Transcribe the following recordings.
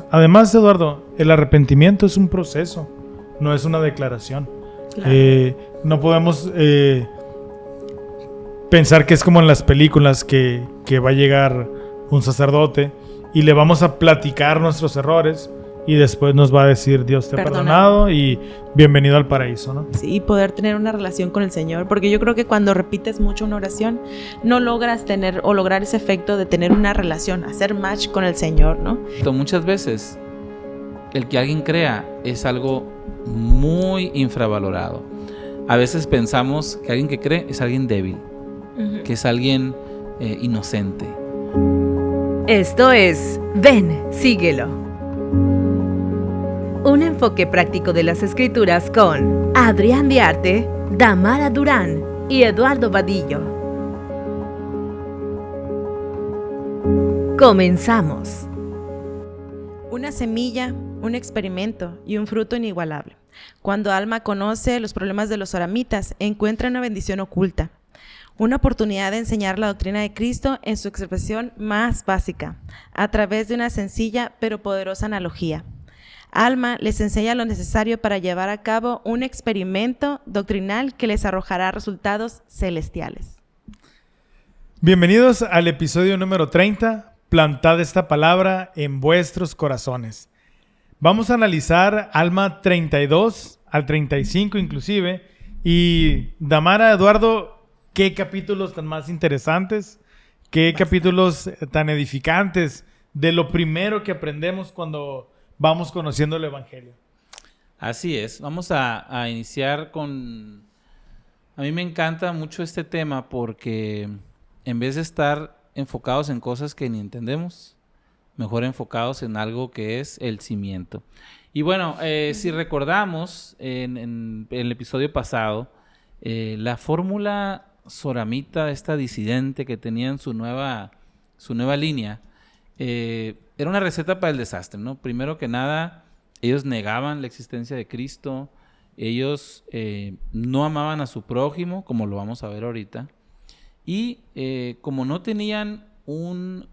Además, Eduardo, el arrepentimiento es un proceso, no es una declaración. Claro. No podemos pensar que es como en las películas que va a llegar un sacerdote y le vamos a platicar nuestros errores y después nos va a decir Dios te ha perdonado y bienvenido al paraíso, ¿no? Sí, poder tener una relación con el Señor, porque yo creo que cuando repites mucho una oración no logras tener o lograr ese efecto de tener una relación, hacer match con el Señor, ¿no? Muchas veces el que alguien crea es algo muy infravalorado. A veces pensamos que alguien que cree es alguien débil, que es alguien inocente. Esto es Ven, síguelo. Un enfoque práctico de las Escrituras con Adrián Diarte, Damara Durán y Eduardo Vadillo. Comenzamos. Una semilla, un experimento y un fruto inigualable. Cuando Alma conoce los problemas de los soramitas, encuentra una bendición oculta. Una oportunidad de enseñar la doctrina de Cristo en su expresión más básica, a través de una sencilla pero poderosa analogía. Alma les enseña lo necesario para llevar a cabo un experimento doctrinal que les arrojará resultados celestiales. Bienvenidos al episodio número 30, Plantad esta palabra en vuestros corazones. Vamos a analizar Alma 32 al 35 inclusive. Y Damara, Eduardo, qué capítulos tan más interesantes, qué capítulos tan edificantes de lo primero que aprendemos cuando vamos conociendo el Evangelio. Así es, vamos a iniciar con... A mí me encanta mucho este tema porque en vez de estar enfocados en cosas que ni entendemos, mejor enfocados en algo que es el cimiento. Y bueno, si recordamos en el episodio pasado, la fórmula soramita, esta disidente que tenía en su nueva línea, era una receta para el desastre, ¿no? Primero que nada, ellos negaban la existencia de Cristo, ellos no amaban a su prójimo, como lo vamos a ver ahorita, y como no tenían un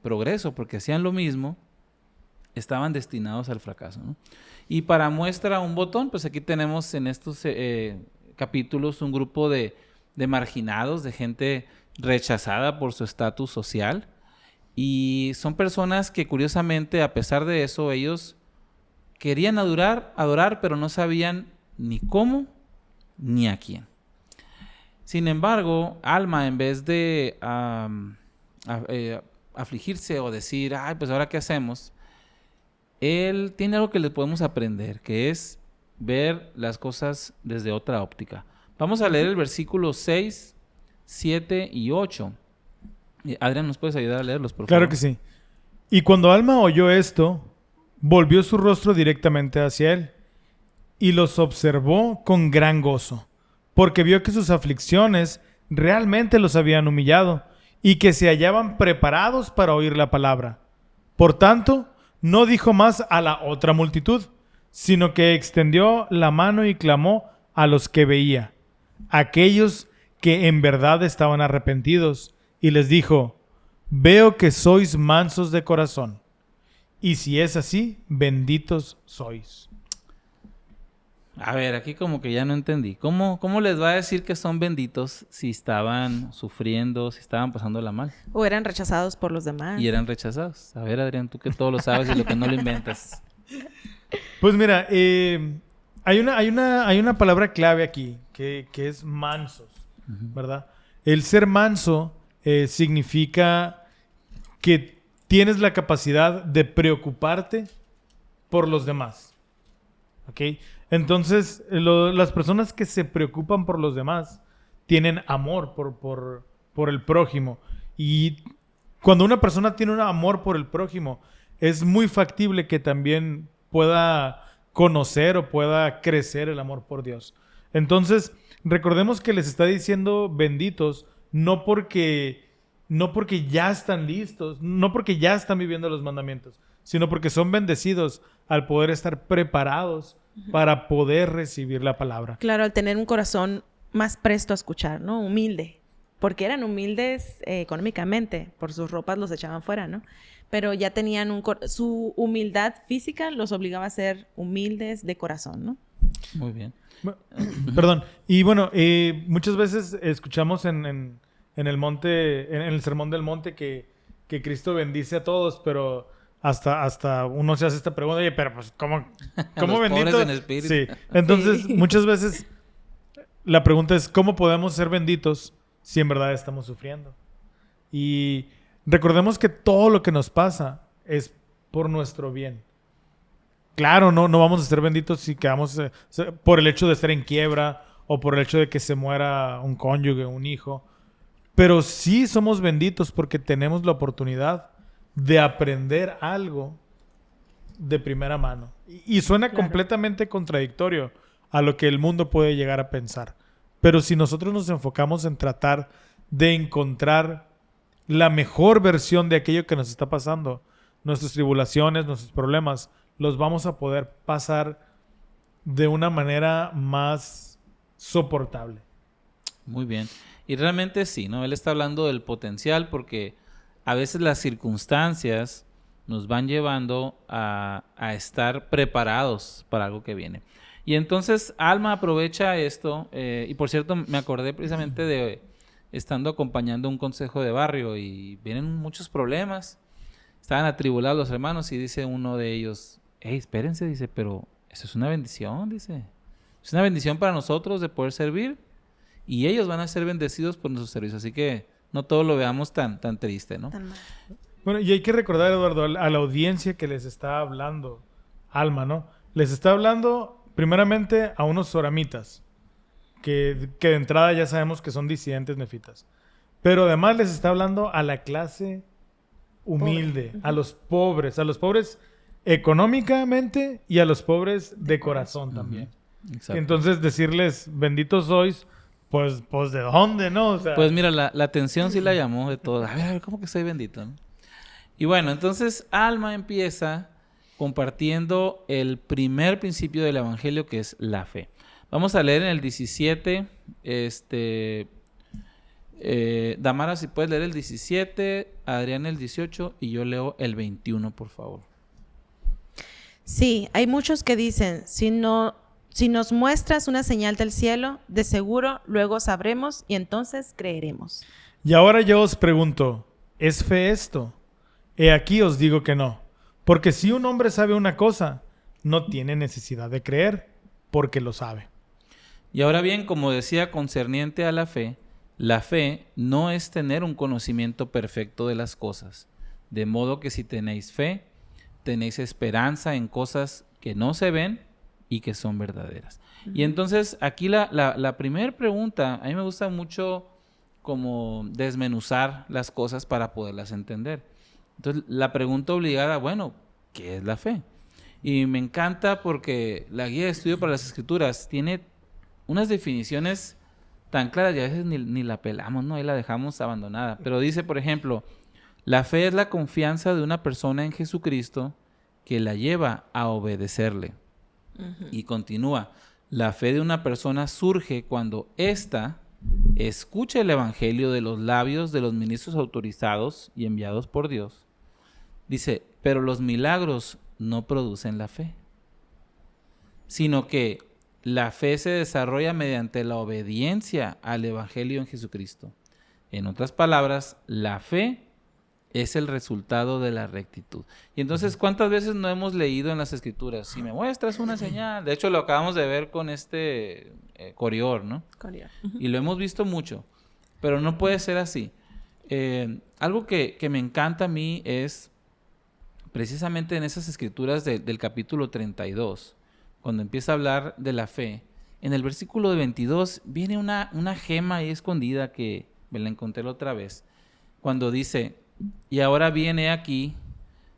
progreso, porque hacían lo mismo, estaban destinados al fracaso, ¿no? Y para muestra un botón, pues aquí tenemos en estos capítulos un grupo de marginados, de gente rechazada por su estatus social. Y son personas que curiosamente, a pesar de eso, ellos querían adorar, pero no sabían ni cómo ni a quién. Sin embargo, Alma, en vez de afligirse o decir, ay, pues ahora qué hacemos, él tiene algo que le podemos aprender, que es ver las cosas desde otra óptica. Vamos a leer el versículo 6, 7 y 8. Adrián, ¿nos puedes ayudar a leerlos, por favor? Claro que sí. Y cuando Alma oyó esto, volvió su rostro directamente hacia él y los observó con gran gozo, porque vio que sus aflicciones realmente los habían humillado y que se hallaban preparados para oír la palabra. Por tanto, no dijo más a la otra multitud, sino que extendió la mano y clamó a los que veía, aquellos que en verdad estaban arrepentidos, y les dijo, veo que sois mansos de corazón, y si es así, benditos sois. A ver, aquí como que ya no entendí. ¿Cómo les va a decir que son benditos si estaban sufriendo, si estaban pasándola mal? O eran rechazados por los demás. Y eran rechazados. A ver, Adrián, tú que todo lo sabes y lo que no lo inventas. Pues mira, hay una palabra clave aquí, que es mansos, ¿verdad? El ser manso significa que tienes la capacidad de preocuparte por los demás, ¿ok? Entonces, las personas que se preocupan por los demás tienen amor por el prójimo. Y cuando una persona tiene un amor por el prójimo, es muy factible que también pueda conocer o pueda crecer el amor por Dios. Entonces, recordemos que les está diciendo benditos, no porque ya están listos, no porque ya están viviendo los mandamientos, sino porque son bendecidos al poder estar preparados para poder recibir la palabra. Claro, al tener un corazón más presto a escuchar, ¿no? Humilde. Porque eran humildes económicamente, por sus ropas los echaban fuera, ¿no? pero ya tenían su humildad física los obligaba a ser humildes de corazón, ¿no? Muy bien. Perdón. Y bueno, muchas veces escuchamos en el monte, en el Sermón del Monte que Cristo bendice a todos, pero hasta uno se hace esta pregunta, oye, pero pues, ¿cómo Los bendito? pobres en espíritu. Sí. Entonces, Sí. muchas veces la pregunta es, ¿cómo podemos ser benditos si en verdad estamos sufriendo? Y recordemos que todo lo que nos pasa es por nuestro bien. Claro, no vamos a ser benditos si quedamos por el hecho de estar en quiebra o por el hecho de que se muera un cónyuge, un hijo. Pero sí somos benditos porque tenemos la oportunidad de aprender algo de primera mano. Y suena Claro. completamente contradictorio a lo que el mundo puede llegar a pensar. Pero si nosotros nos enfocamos en tratar de encontrar la mejor versión de aquello que nos está pasando, nuestras tribulaciones, nuestros problemas, los vamos a poder pasar de una manera más soportable. Muy bien. Y realmente sí, ¿no? Él está hablando del potencial porque a veces las circunstancias nos van llevando a estar preparados para algo que viene. Y entonces Alma aprovecha esto, y por cierto me acordé precisamente de estando acompañando un consejo de barrio y vienen muchos problemas. Estaban atribulados los hermanos y dice uno de ellos, hey, espérense, dice, pero eso es una bendición, dice. Es una bendición para nosotros de poder servir y ellos van a ser bendecidos por nuestro servicio. Así que no todo lo veamos tan triste, ¿no? Tan mal. Bueno, y hay que recordar, Eduardo, a la audiencia que les está hablando Alma, ¿no? Les está hablando primeramente a unos soramitas, que de entrada ya sabemos que son disidentes nefitas. Pero además les está hablando a la clase humilde, a los pobres económicamente y a los pobres de corazón también. Exacto. Entonces decirles, benditos sois, pues ¿de dónde, no? O sea, Pues mira, la atención sí la llamó de todo. A ver, ¿cómo que soy bendito, no? Y bueno, entonces Alma empieza compartiendo el primer principio del evangelio, que es la fe. Vamos a leer en el 17, Damara, si puedes leer el 17, Adrián el 18 y yo leo el 21, por favor. Sí, hay muchos que dicen, si nos muestras una señal del cielo, de seguro luego sabremos y entonces creeremos. y ahora yo os pregunto, ¿es fe esto? He aquí os digo que no. Porque si un hombre sabe una cosa, no tiene necesidad de creer, porque lo sabe. Y ahora bien, como decía concerniente a la fe no es tener un conocimiento perfecto de las cosas. De modo que si tenéis fe, tenéis esperanza en cosas que no se ven y que son verdaderas. Y entonces aquí la primera pregunta, a mí me gusta mucho como desmenuzar las cosas para poderlas entender. Entonces la pregunta obligada, bueno, ¿qué es la fe? Y me encanta porque la guía de estudio para las escrituras tiene unas definiciones tan claras y a veces ni la pelamos, ¿no? Ahí la dejamos abandonada. Pero dice, por ejemplo, la fe es la confianza de una persona en Jesucristo que la lleva a obedecerle. Y continúa, la fe de una persona surge cuando ésta escucha el evangelio de los labios de los ministros autorizados y enviados por Dios. Dice, pero los milagros no producen la fe, sino que la fe se desarrolla mediante la obediencia al evangelio en Jesucristo. En otras palabras, la fe es el resultado de la rectitud. Y entonces, ¿cuántas veces no hemos leído en las Escrituras? Si me muestras una señal. De hecho, lo acabamos de ver con Corior, ¿no? Y lo hemos visto mucho. Pero no puede ser así. Algo que me encanta a mí es precisamente en esas Escrituras del capítulo 32, cuando empieza a hablar de la fe. En el versículo 22 viene una gema ahí escondida que me la encontré la otra vez. Cuando dice... Y ahora viene aquí,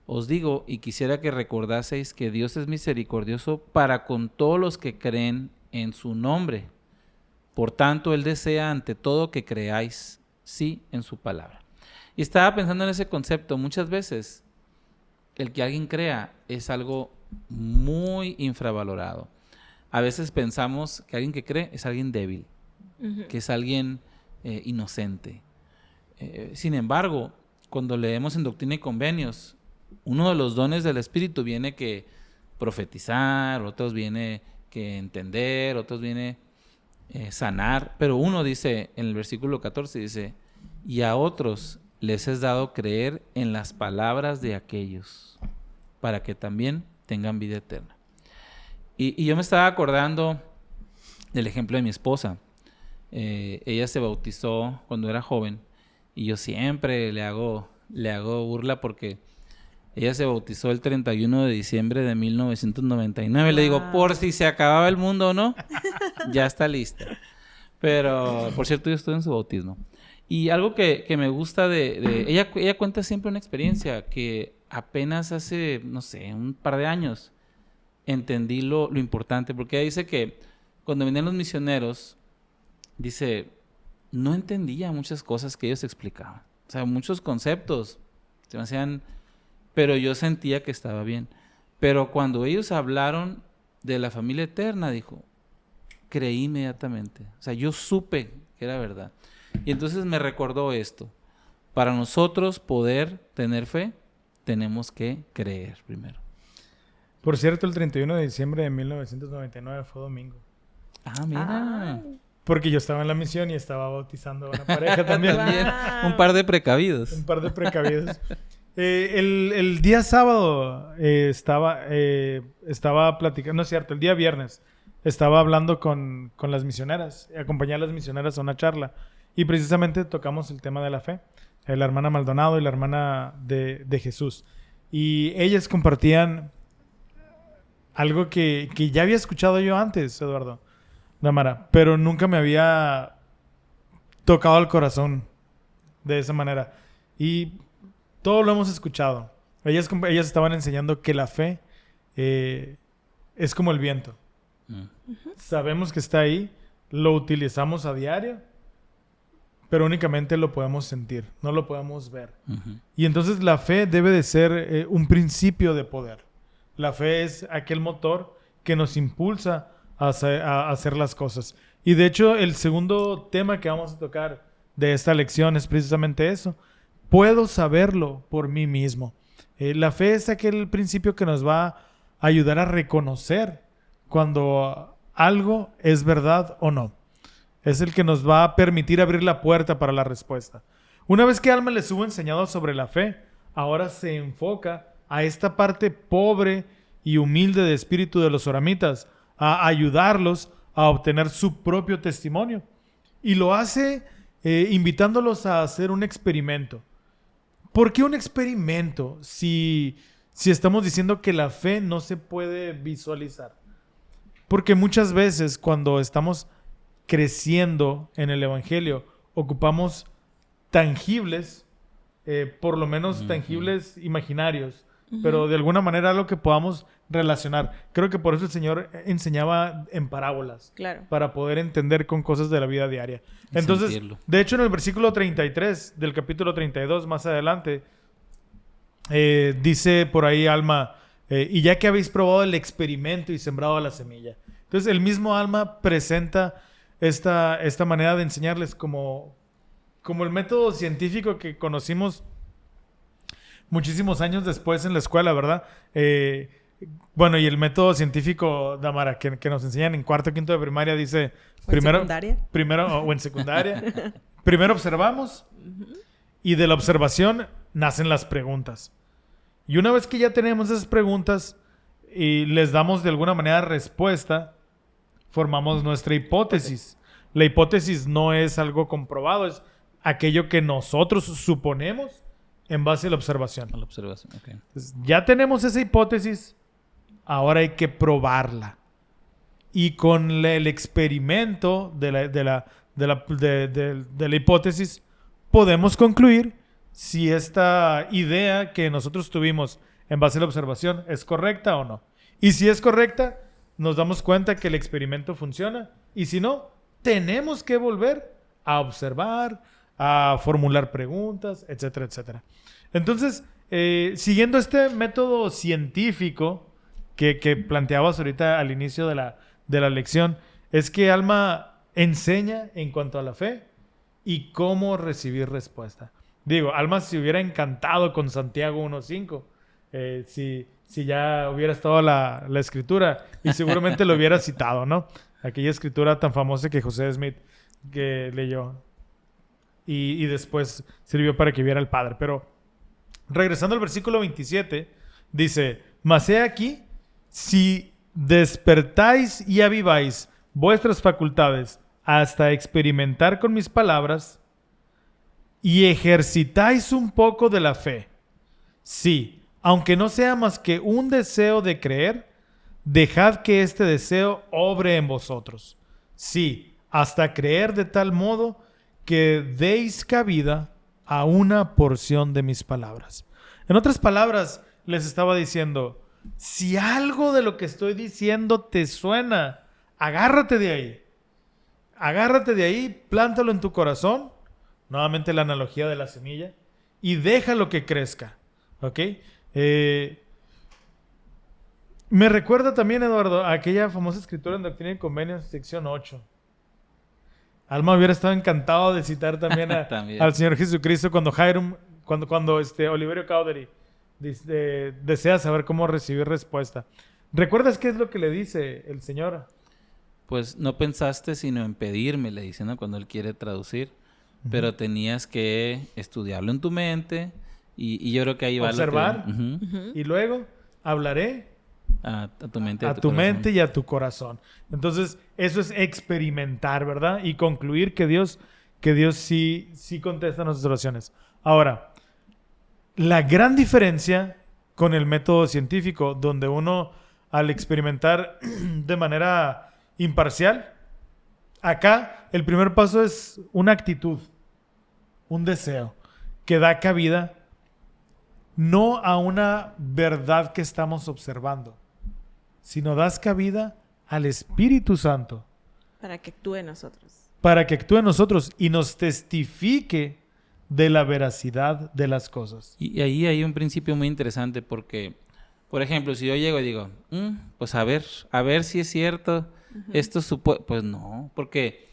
os digo, y quisiera que recordaseis que Dios es misericordioso para con todos los que creen en su nombre. Por tanto, Él desea ante todo que creáis, sí, en su palabra. Y estaba pensando en ese concepto. Muchas veces, el que alguien crea es algo muy infravalorado. A veces pensamos que alguien que cree es alguien débil, que es alguien inocente. Sin embargo, cuando leemos en Doctrina y Convenios, uno de los dones del Espíritu viene que profetizar, otros viene que entender, otros viene sanar, pero uno dice, en el versículo 14 dice, y a otros les es dado creer en las palabras de aquellos, para que también tengan vida eterna. Y yo me estaba acordando del ejemplo de mi esposa. Ella se bautizó cuando era joven, y yo siempre le hago burla porque ella se bautizó el 31 de diciembre de 1999. Wow. Le digo, por si se acababa el mundo o no, ya está lista. Pero, por cierto, yo estuve en su bautismo. Y algo que me gusta de ella cuenta siempre una experiencia que apenas hace, no sé, un par de años entendí lo importante. Porque ella dice que cuando venían los misioneros, dice, no entendía muchas cosas que ellos explicaban. O sea, muchos conceptos se me hacían... Pero yo sentía que estaba bien. Pero cuando ellos hablaron de la familia eterna, dijo, creí inmediatamente. O sea, yo supe que era verdad. Y entonces me recordó esto. Para nosotros poder tener fe, tenemos que creer primero. Por cierto, el 31 de diciembre de 1999 fue domingo. Ah, mira. Porque yo estaba en la misión y estaba bautizando a una pareja también. Wow. Un par de precavidos. El día sábado estaba platicando, no es cierto, el día viernes estaba hablando con las misioneras, acompañé a las misioneras a una charla y precisamente tocamos el tema de la fe, la hermana Maldonado y la hermana de Jesús, y ellas compartían algo que ya había escuchado yo antes, Eduardo, Damara, pero nunca me había tocado el corazón de esa manera. Y todo lo hemos escuchado. Ellas estaban enseñando que la fe es como el viento. Sabemos que está ahí, lo utilizamos a diario, pero únicamente lo podemos sentir, no lo podemos ver. Y entonces la fe debe de ser un principio de poder. La fe es aquel motor que nos impulsa a hacer las cosas. Y de hecho, el segundo tema que vamos a tocar de esta lección es precisamente eso. Puedo saberlo por mí mismo. La fe es aquel principio que nos va a ayudar a reconocer cuando algo es verdad o no. Es el que nos va a permitir abrir la puerta para la respuesta. Una vez que Alma les hubo enseñado sobre la fe, ahora se enfoca a esta parte pobre y humilde de espíritu de los oramitas, a ayudarlos a obtener su propio testimonio. Y lo hace invitándolos a hacer un experimento. ¿Por qué un experimento si estamos diciendo que la fe no se puede visualizar? Porque muchas veces cuando estamos creciendo en el Evangelio, ocupamos tangibles, por lo menos tangibles imaginarios, pero de alguna manera algo que podamos relacionar. Creo que por eso el Señor enseñaba en parábolas, claro, para poder entender con cosas de la vida diaria. Entonces, sentirlo. De hecho, en el versículo 33 del capítulo 32, más adelante, dice por ahí Alma, y ya que habéis probado el experimento y sembrado la semilla. Entonces, el mismo Alma presenta esta manera de enseñarles como el método científico que conocimos muchísimos años después en la escuela, ¿verdad? Bueno, y el método científico, Damara, que nos enseñan en cuarto o quinto de primaria, dice... Primero en secundaria. Primero observamos y de la observación nacen las preguntas. Y una vez que ya tenemos esas preguntas y les damos de alguna manera respuesta, formamos nuestra hipótesis. La hipótesis no es algo comprobado, es aquello que nosotros suponemos en base a la observación. A la observación, ok. Entonces, ya tenemos esa hipótesis, ahora hay que probarla. Y con el experimento de la hipótesis, podemos concluir si esta idea que nosotros tuvimos en base a la observación es correcta o no. Y si es correcta, nos damos cuenta que el experimento funciona. Y si no, tenemos que volver a observar, a formular preguntas, etcétera, etcétera. Entonces, siguiendo este método científico que planteabas ahorita al inicio de la lección, es que Alma enseña en cuanto a la fe y cómo recibir respuesta. Digo, Alma se hubiera encantado con Santiago 1.5, si ya hubiera estado la escritura y seguramente lo hubiera citado, ¿no? Aquella escritura tan famosa que José Smith que leyó y después sirvió para que viera al Padre. Pero regresando al versículo 27, dice, mas he aquí, si despertáis y aviváis vuestras facultades hasta experimentar con mis palabras y ejercitáis un poco de la fe. Sí, aunque no sea más que un deseo de creer, dejad que este deseo obre en vosotros. Sí, hasta creer de tal modo que deis cabida a una porción de mis palabras. En otras palabras, les estaba diciendo, si algo de lo que estoy diciendo te suena, agárrate de ahí. Agárrate de ahí, plántalo en tu corazón. Nuevamente la analogía de la semilla. Y déjalo que crezca. ¿Ok? Me recuerda también, Eduardo, a aquella famosa escritura en Doctrina y Convenios, sección 8. Alma hubiera estado encantado de citar también, al Señor Jesucristo cuando Oliverio Cowdery desea saber cómo recibir respuesta. ¿Recuerdas qué es lo que le dice el Señor? Pues no pensaste sino en pedirme, le dice, ¿no? Cuando él quiere traducir. Uh-huh. Pero tenías que estudiarlo en tu mente y yo creo que ahí va observar, lo que... Uh-huh. Y luego hablaré a tu mente, a tu mente y a tu corazón. Entonces, eso es experimentar, ¿verdad? Y concluir que Dios sí contesta nuestras oraciones. Ahora, la gran diferencia con el método científico, donde uno al experimentar de manera imparcial, acá el primer paso es una actitud, un deseo, que da cabida no a una verdad que estamos observando, sino das cabida al Espíritu Santo. Para que actúe en nosotros. Para que actúe en nosotros y nos testifique de la veracidad de las cosas. Y ahí hay un principio muy interesante porque, por ejemplo, si yo llego y digo, pues a ver si es cierto, uh-huh. Esto pues no, porque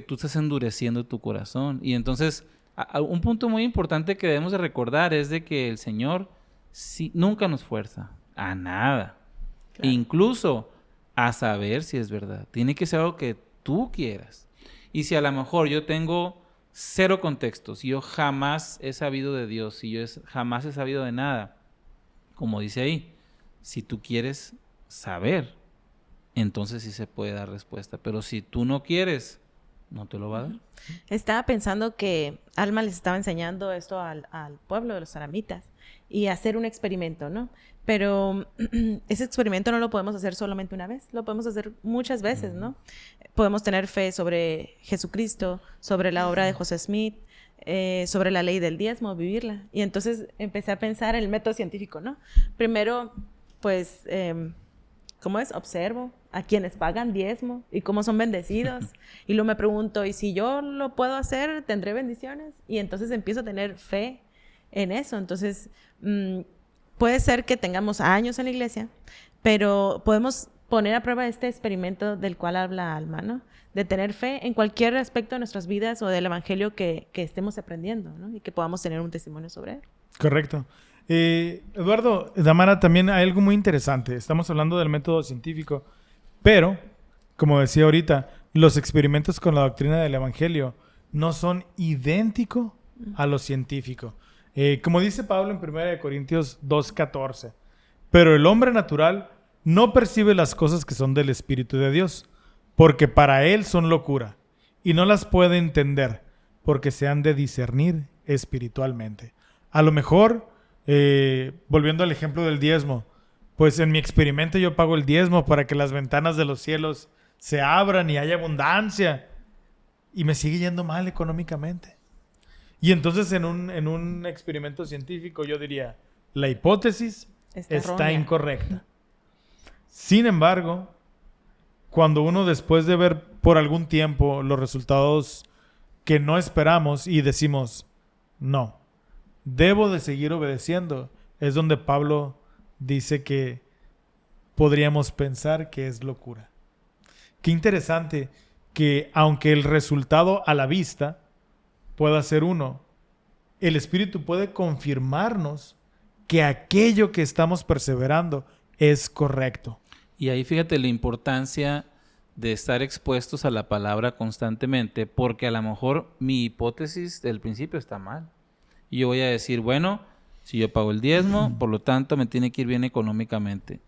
tú estás endureciendo tu corazón. Y entonces, un punto muy importante que debemos de recordar es de que el Señor nunca nos fuerza a nada. Claro. Incluso a saber si es verdad. Tiene que ser algo que tú quieras. Y si a lo mejor yo tengo 0 contextos, si yo jamás he sabido de Dios, si yo jamás he sabido de nada, como dice ahí, si tú quieres saber, entonces sí se puede dar respuesta. Pero si tú no quieres, no te lo va a dar. Estaba pensando que Alma les estaba enseñando esto al pueblo de los aramitas y hacer un experimento, ¿no? Pero ese experimento no lo podemos hacer solamente una vez, lo podemos hacer muchas veces, ¿no? Podemos tener fe sobre Jesucristo, sobre la obra de José Smith, sobre la ley del diezmo, vivirla. Y entonces empecé a pensar en el método científico, ¿no? Primero, pues, ¿cómo es? Observo a quienes pagan diezmo y cómo son bendecidos. Y luego me pregunto, ¿y si yo lo puedo hacer, tendré bendiciones? Y entonces empiezo a tener fe en eso. Entonces, puede ser que tengamos años en la iglesia, pero podemos poner a prueba este experimento del cual habla Alma, ¿no? De tener fe en cualquier aspecto de nuestras vidas o del evangelio que estemos aprendiendo, ¿no? Y que podamos tener un testimonio sobre él. Correcto. Eduardo, Damara, también hay algo muy interesante. Estamos hablando del método científico, pero, como decía ahorita, los experimentos con la doctrina del evangelio no son idénticos a lo científico. Como dice Pablo en 1 Corintios 2:14, pero el hombre natural no percibe las cosas que son del Espíritu de Dios, porque para él son locura, y no las puede entender, porque se han de discernir espiritualmente. A lo mejor, volviendo al ejemplo del diezmo, pues en mi experimento yo pago el diezmo para que las ventanas de los cielos se abran y haya abundancia, y me sigue yendo mal económicamente. Y entonces en un experimento científico yo diría, la hipótesis está incorrecta. Sin embargo, cuando uno después de ver por algún tiempo los resultados que no esperamos y decimos, no, debo de seguir obedeciendo, es donde Pablo dice que podríamos pensar que es locura. Qué interesante que aunque el resultado a la vista pueda ser uno, el Espíritu puede confirmarnos que aquello que estamos perseverando es correcto. Y ahí fíjate la importancia de estar expuestos a la palabra constantemente, porque a lo mejor mi hipótesis del principio está mal. Y yo voy a decir, bueno, si yo pago el diezmo, por lo tanto me tiene que ir bien económicamente.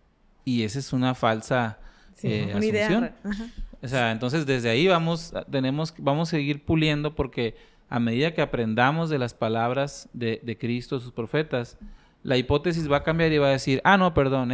Y esa es una falsa una asunción. idea. Ajá. O sea, entonces desde ahí vamos a seguir puliendo, porque a medida que aprendamos de las palabras de Cristo, sus profetas, la hipótesis va a cambiar y va a decir, no, perdón,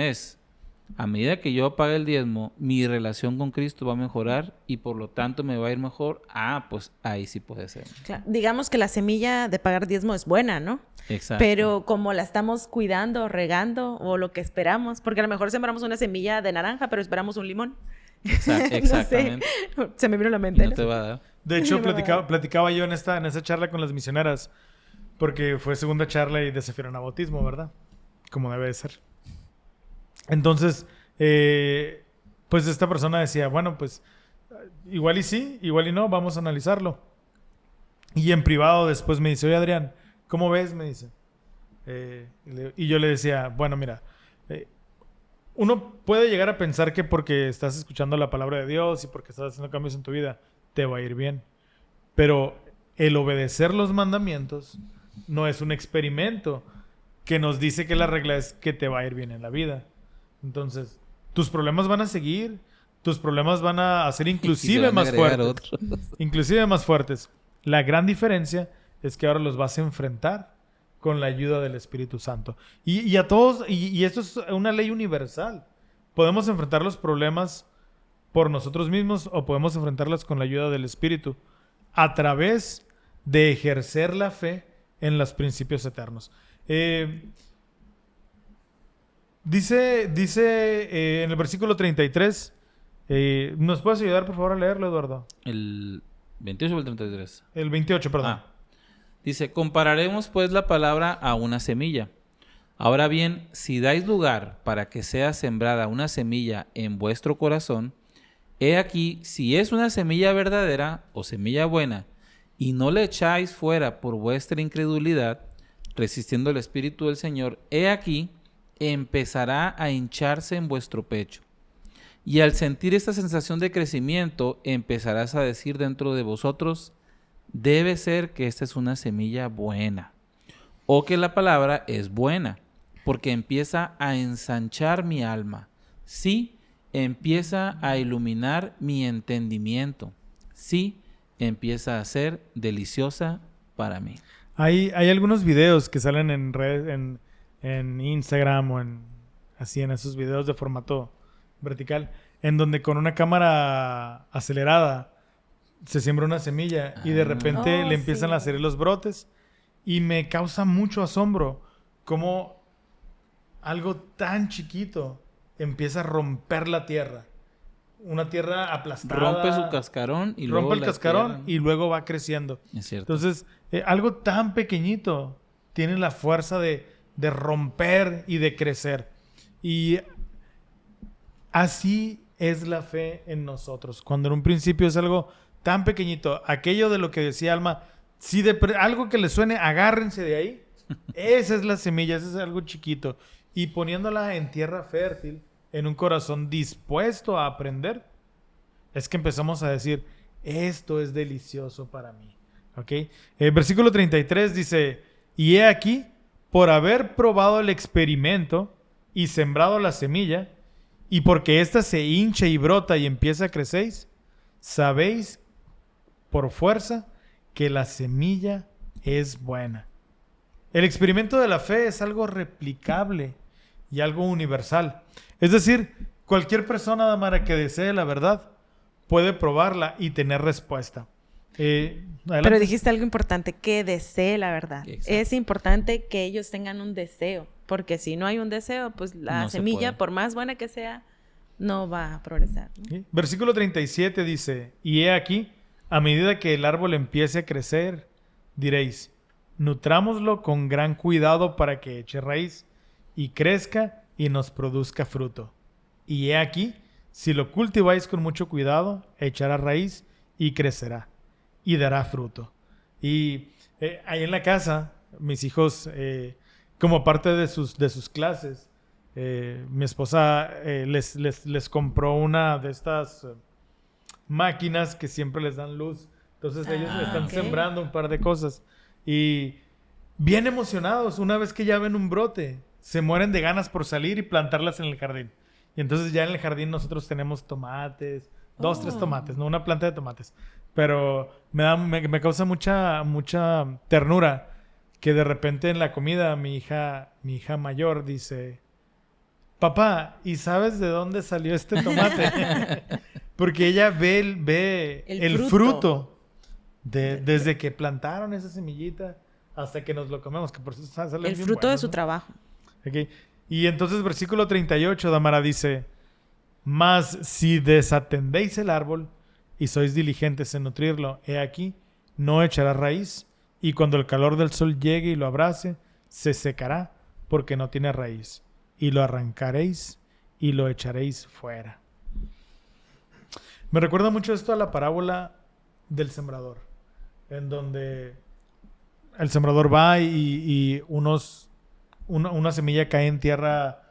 a medida que yo pague el diezmo, mi relación con Cristo va a mejorar y por lo tanto me va a ir mejor. Pues ahí sí puede ser. Claro. Digamos que la semilla de pagar diezmo es buena, ¿no? Exacto. Pero como la estamos cuidando, regando o lo que esperamos, porque a lo mejor sembramos una semilla de naranja, pero esperamos un limón. Exactamente. No sé, se me vino a la Y mente. no te va a dar. De hecho, platicaba yo en esa charla con las misioneras, porque fue segunda charla y desafiaron a bautismo, ¿verdad? Como debe de ser. Entonces, pues esta persona decía, bueno, pues igual y sí, igual y no, vamos a analizarlo. Y en privado después me dice, oye Adrián, ¿cómo ves? Me dice. Y yo le decía, bueno, mira, uno puede llegar a pensar que porque estás escuchando la palabra de Dios y porque estás haciendo cambios en tu vida, te va a ir bien. Pero el obedecer los mandamientos no es un experimento que nos dice que la regla es que te va a ir bien en la vida. Entonces, tus problemas van a seguir, tus problemas van a ser inclusive más fuertes. Inclusive más fuertes. La gran diferencia es que ahora los vas a enfrentar con la ayuda del Espíritu Santo. Y a todos, y esto es una ley universal. Podemos enfrentar los problemas por nosotros mismos o podemos enfrentarlos con la ayuda del Espíritu a través de ejercer la fe en los principios eternos. Dice en el versículo 33, ¿nos puedes ayudar por favor a leerlo, Eduardo? ¿El 28 o el 33? El 28, perdón. Dice, compararemos pues la palabra a una semilla. Ahora bien, si dais lugar para que sea sembrada una semilla en vuestro corazón, he aquí, si es una semilla verdadera o semilla buena, y no le echáis fuera por vuestra incredulidad, resistiendo el Espíritu del Señor, he aquí, empezará a hincharse en vuestro pecho. Y al sentir esta sensación de crecimiento, empezarás a decir dentro de vosotros, debe ser que esta es una semilla buena, o que la palabra es buena, porque empieza a ensanchar mi alma. Sí, empieza a iluminar mi entendimiento. Sí, empieza a ser deliciosa para mí. Hay algunos videos que salen en redes, en Instagram o en esos videos de formato vertical, en donde con una cámara acelerada se siembra una semilla y de repente le empiezan a salir los brotes y me causa mucho asombro cómo algo tan chiquito empieza a romper la tierra. Una tierra aplastada. Rompe su cascarón y luego rompe el cascarón tierra, y luego va creciendo. Es cierto. Entonces, algo tan pequeñito tiene la fuerza de romper y de crecer. Y así es la fe en nosotros. Cuando en un principio es algo tan pequeñito, aquello de lo que decía Alma, si algo que le suene, agárrense de ahí. Esa es la semilla, ese es algo chiquito. Y poniéndola en tierra fértil, en un corazón dispuesto a aprender, es que empezamos a decir, esto es delicioso para mí. ¿Ok? Versículo 33 dice, y he aquí, por haber probado el experimento y sembrado la semilla, y porque ésta se hincha y brota y empieza a crecer, sabéis por fuerza que la semilla es buena. El experimento de la fe es algo replicable y algo universal. Es decir, cualquier persona, Damara, que desee la verdad puede probarla y tener respuesta. Pero dijiste algo importante, que desee la verdad. Exacto. Es importante que ellos tengan un deseo, porque si no hay un deseo, pues la semilla, por más buena que sea, no va a progresar, ¿no? ¿Sí? Versículo 37 dice, y he aquí, a medida que el árbol empiece a crecer, diréis, nutrámoslo con gran cuidado para que eche raíz y crezca y nos produzca fruto. Y he aquí, si lo cultiváis con mucho cuidado, echará raíz y crecerá y dará fruto. Y ahí en la casa, mis hijos como parte de sus clases, mi esposa les compró una de estas máquinas que siempre les dan luz. Entonces ellos están sembrando un par de cosas. Y bien emocionados, una vez que ya ven un brote, se mueren de ganas por salir y plantarlas en el jardín. Y entonces ya en el jardín nosotros tenemos tomates, 3 tomates, no una planta de tomates. Pero me causa mucha ternura que de repente en la comida mi hija mayor dice: papá, ¿y sabes de dónde salió este tomate? Porque ella ve el fruto desde que plantaron esa semillita hasta que nos lo comemos, que por eso sale El bien fruto bueno, de su ¿no? trabajo. Okay. Y entonces versículo 38, Damara dice: mas si desatendéis el árbol y sois diligentes en nutrirlo, he aquí, no echará raíz, y cuando el calor del sol llegue y lo abrace, se secará, porque no tiene raíz, y lo arrancaréis y lo echaréis fuera. Me recuerda mucho esto a la parábola del sembrador, en donde el sembrador va y una semilla cae en tierra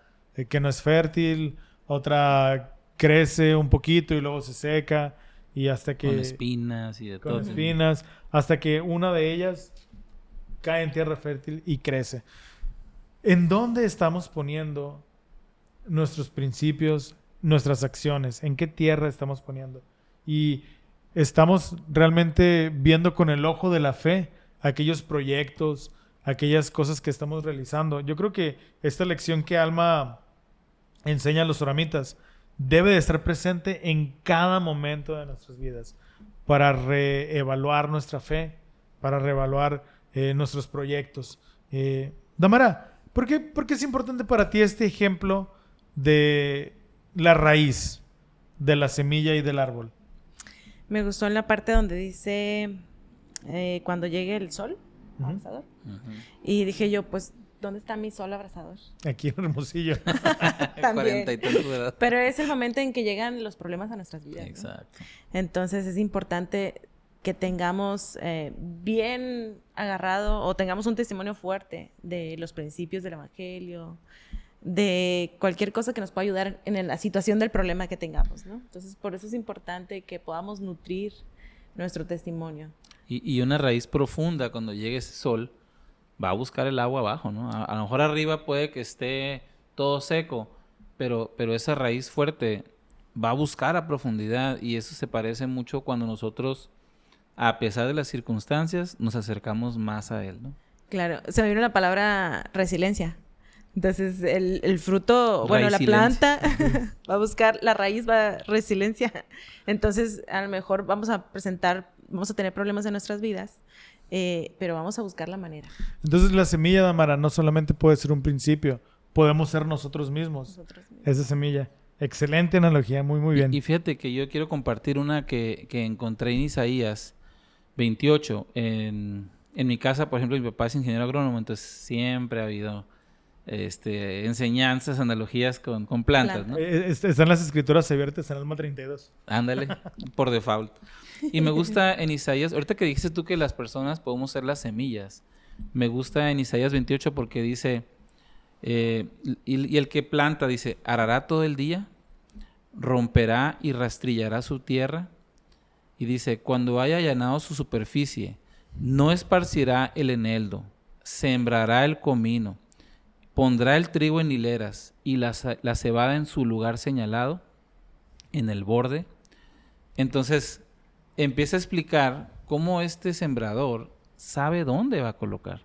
que no es fértil, otra crece un poquito y luego se seca, y hasta que... Con espinas y de todo. Con espinas, hasta que una de ellas cae en tierra fértil y crece. ¿En dónde estamos poniendo nuestros principios, nuestras acciones? ¿En qué tierra estamos poniendo? Y estamos realmente viendo con el ojo de la fe aquellos proyectos, aquellas cosas que estamos realizando. Yo creo que esta lección que Alma enseña a los oramitas debe de estar presente en cada momento de nuestras vidas para reevaluar nuestra fe, para reevaluar nuestros proyectos. Damara, ¿por qué es importante para ti este ejemplo de la raíz, de la semilla y del árbol? Me gustó en la parte donde dice cuando llegue el sol abrasador. Y dije yo, pues, ¿dónde está mi sol abrasador? Aquí en Hermosillo. También. 40 y tantos de edad. Pero es el momento en que llegan los problemas a nuestras vidas, ¿no? Exacto. Entonces es importante que tengamos bien agarrado o tengamos un testimonio fuerte de los principios del evangelio, de cualquier cosa que nos pueda ayudar en la situación del problema que tengamos, ¿no? Entonces por eso es importante que podamos nutrir nuestro testimonio. Y una raíz profunda, cuando llegue ese sol, va a buscar el agua abajo, ¿no? A lo mejor arriba puede que esté todo seco, pero esa raíz fuerte va a buscar a profundidad, y eso se parece mucho cuando nosotros, a pesar de las circunstancias, nos acercamos más a él, ¿no? Claro, se me vino la palabra resiliencia. Entonces el fruto, bueno, la planta va a buscar, la raíz va a resiliencia. Entonces a lo mejor vamos a tener problemas en nuestras vidas, pero vamos a buscar la manera. Entonces la semilla, Damara, no solamente puede ser un principio, podemos ser nosotros mismos. Esa semilla. Excelente analogía, muy bien. Y fíjate que yo quiero compartir una que encontré en Isaías 28. En mi casa, por ejemplo, mi papá es ingeniero agrónomo, entonces siempre ha habido enseñanzas, analogías con plantas, ¿no? Están las escrituras abiertas en Alma 32. Ándale, por default. Y me gusta en Isaías, ahorita que dijiste tú que las personas podemos ser las semillas, me gusta en Isaías 28 porque dice, y el que planta, dice, arará todo el día, romperá y rastrillará su tierra, y dice, cuando haya allanado su superficie, no esparcirá el eneldo, sembrará el comino, pondrá el trigo en hileras y la cebada en su lugar señalado, en el borde. Entonces empieza a explicar cómo este sembrador sabe dónde va a colocar.